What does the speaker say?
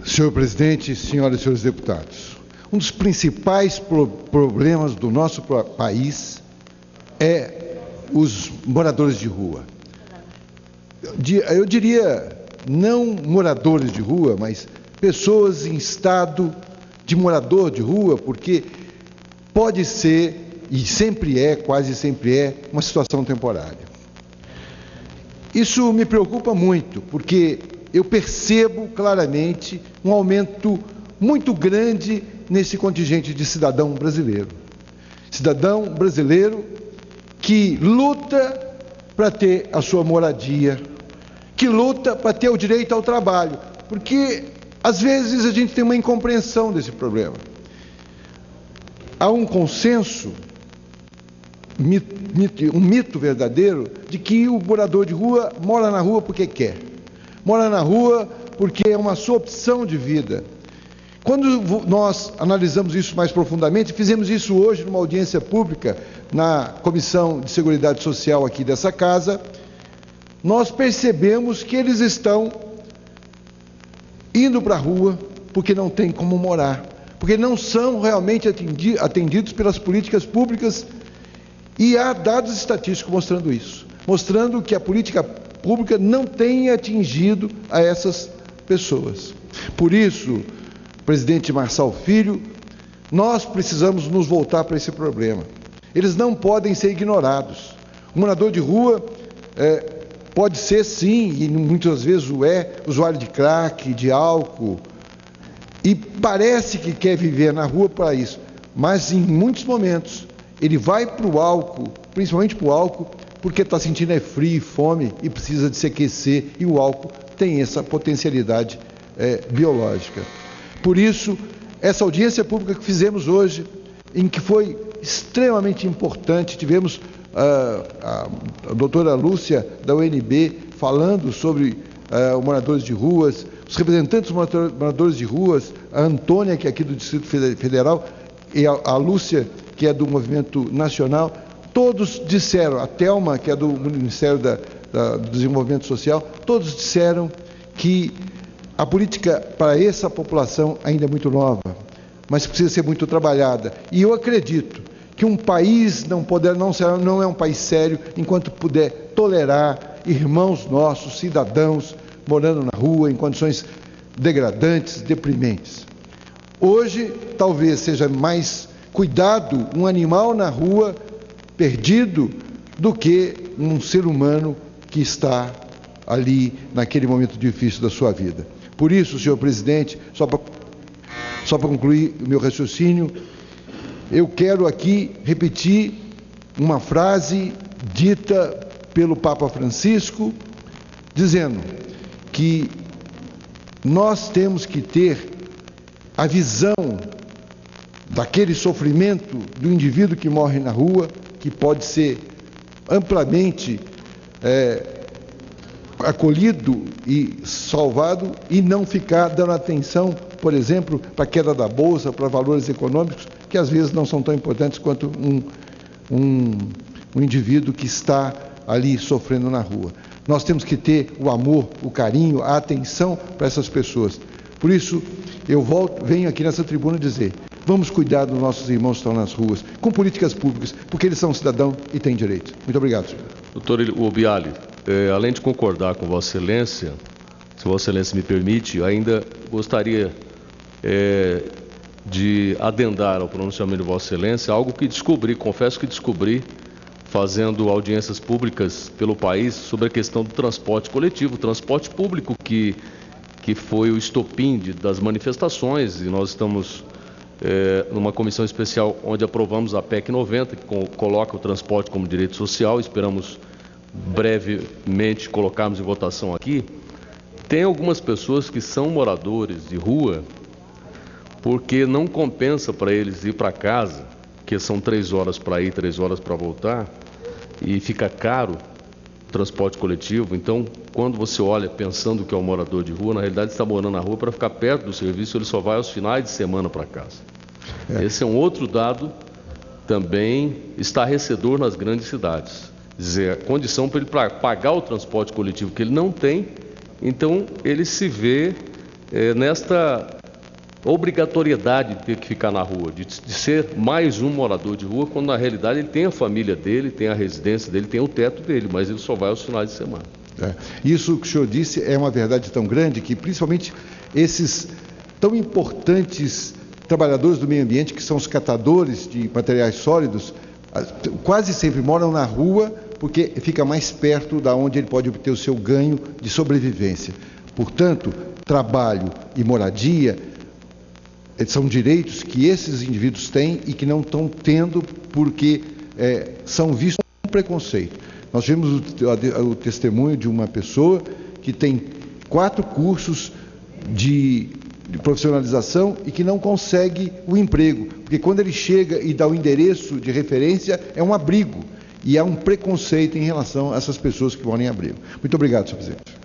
Senhor presidente, senhoras e senhores deputados, um dos principais problemas do nosso país é os moradores de rua. Eu diria, não moradores de rua, mas pessoas em estado de morador de rua, porque pode ser, e sempre é, quase sempre é, uma situação temporária. Isso me preocupa muito, porque eu percebo claramente um aumento muito grande nesse contingente de cidadão brasileiro. Cidadão brasileiro que luta para ter a sua moradia, que luta para ter o direito ao trabalho, porque às vezes a gente tem uma incompreensão desse problema. Há um consenso, um mito verdadeiro, de que o morador de rua mora na rua porque quer. Mora na rua porque é uma sua opção de vida. Quando nós analisamos isso mais profundamente, fizemos isso hoje numa audiência pública na Comissão de Seguridade Social aqui dessa casa, nós percebemos que eles estão indo para a rua porque não tem como morar, porque não são realmente atendidos pelas políticas públicas, e há dados estatísticos mostrando isso, mostrando que a política pública não tem atingido a essas pessoas. Por isso, presidente Marçal Filho, nós precisamos nos voltar para esse problema. Eles não podem ser ignorados. O morador de rua pode ser, sim, e muitas vezes o é, usuário de crack, de álcool, e parece que quer viver na rua para isso, mas em muitos momentos ele vai para o álcool, principalmente para o álcool, porque está sentindo frio e fome e precisa de se aquecer, e o álcool tem essa potencialidade biológica. Por isso, essa audiência pública que fizemos hoje, em que foi extremamente importante, tivemos a doutora Lúcia, da UNB, falando sobre os moradores de ruas, os representantes dos moradores de ruas, a Antônia, que é aqui do Distrito Federal, e a Lúcia, que é do Movimento Nacional, todos disseram, a Thelma, que é do Ministério do Desenvolvimento Social, todos disseram que a política para essa população ainda é muito nova, mas precisa ser muito trabalhada. E eu acredito que um país não é um país sério enquanto puder tolerar irmãos nossos, cidadãos, morando na rua em condições degradantes, deprimentes. Hoje, talvez seja mais cuidado um animal na rua perdido do que um ser humano que está ali naquele momento difícil da sua vida. Por isso, senhor presidente, só para concluir o meu raciocínio, eu quero aqui repetir uma frase dita pelo Papa Francisco, dizendo que nós temos que ter a visão daquele sofrimento do indivíduo que morre na rua, que pode ser amplamente acolhido e salvado, e não ficar dando atenção, por exemplo, para a queda da bolsa, para valores econômicos, que às vezes não são tão importantes quanto um indivíduo que está ali sofrendo na rua. Nós temos que ter o amor, o carinho, a atenção para essas pessoas. Por isso, eu venho aqui nessa tribuna dizer, vamos cuidar dos nossos irmãos que estão nas ruas, com políticas públicas, porque eles são cidadãos e têm direito. Muito obrigado, senhor. Doutor Obiali, além de concordar com Vossa Excelência, se Vossa Excelência me permite, ainda gostaria de adendar ao pronunciamento de Vossa Excelência algo que descobri, confesso que descobri, fazendo audiências públicas pelo país sobre a questão do transporte coletivo, transporte público, que foi o estopim das manifestações, e nós estamos numa comissão especial onde aprovamos a PEC 90, que coloca o transporte como direito social, esperamos brevemente colocarmos em votação aqui. Tem algumas pessoas que são moradores de rua porque não compensa para eles ir para casa, que são 3 horas para ir, 3 horas para voltar, e fica caro o transporte coletivo. Então, quando você olha pensando que é um morador de rua, na realidade está morando na rua para ficar perto do serviço, ele só vai aos finais de semana para casa. Esse é um outro dado também estarrecedor nas grandes cidades. Quer dizer, a condição para ele pagar o transporte coletivo que ele não tem, então ele se vê nesta obrigatoriedade de ter que ficar na rua, de ser mais um morador de rua, quando na realidade ele tem a família dele, tem a residência dele, tem o teto dele, mas ele só vai aos finais de semana. Isso que o senhor disse é uma verdade tão grande que, principalmente, esses tão importantes trabalhadores do meio ambiente, que são os catadores de materiais sólidos, quase sempre moram na rua, porque fica mais perto da onde ele pode obter o seu ganho de sobrevivência. Portanto, trabalho e moradia são direitos que esses indivíduos têm e que não estão tendo porque são vistos com preconceito. Nós tivemos o testemunho de uma pessoa que tem 4 cursos de profissionalização e que não consegue o emprego, porque quando ele chega e dá o endereço de referência, é um abrigo, e há um preconceito em relação a essas pessoas que moram em abrigo. Muito obrigado, senhor presidente.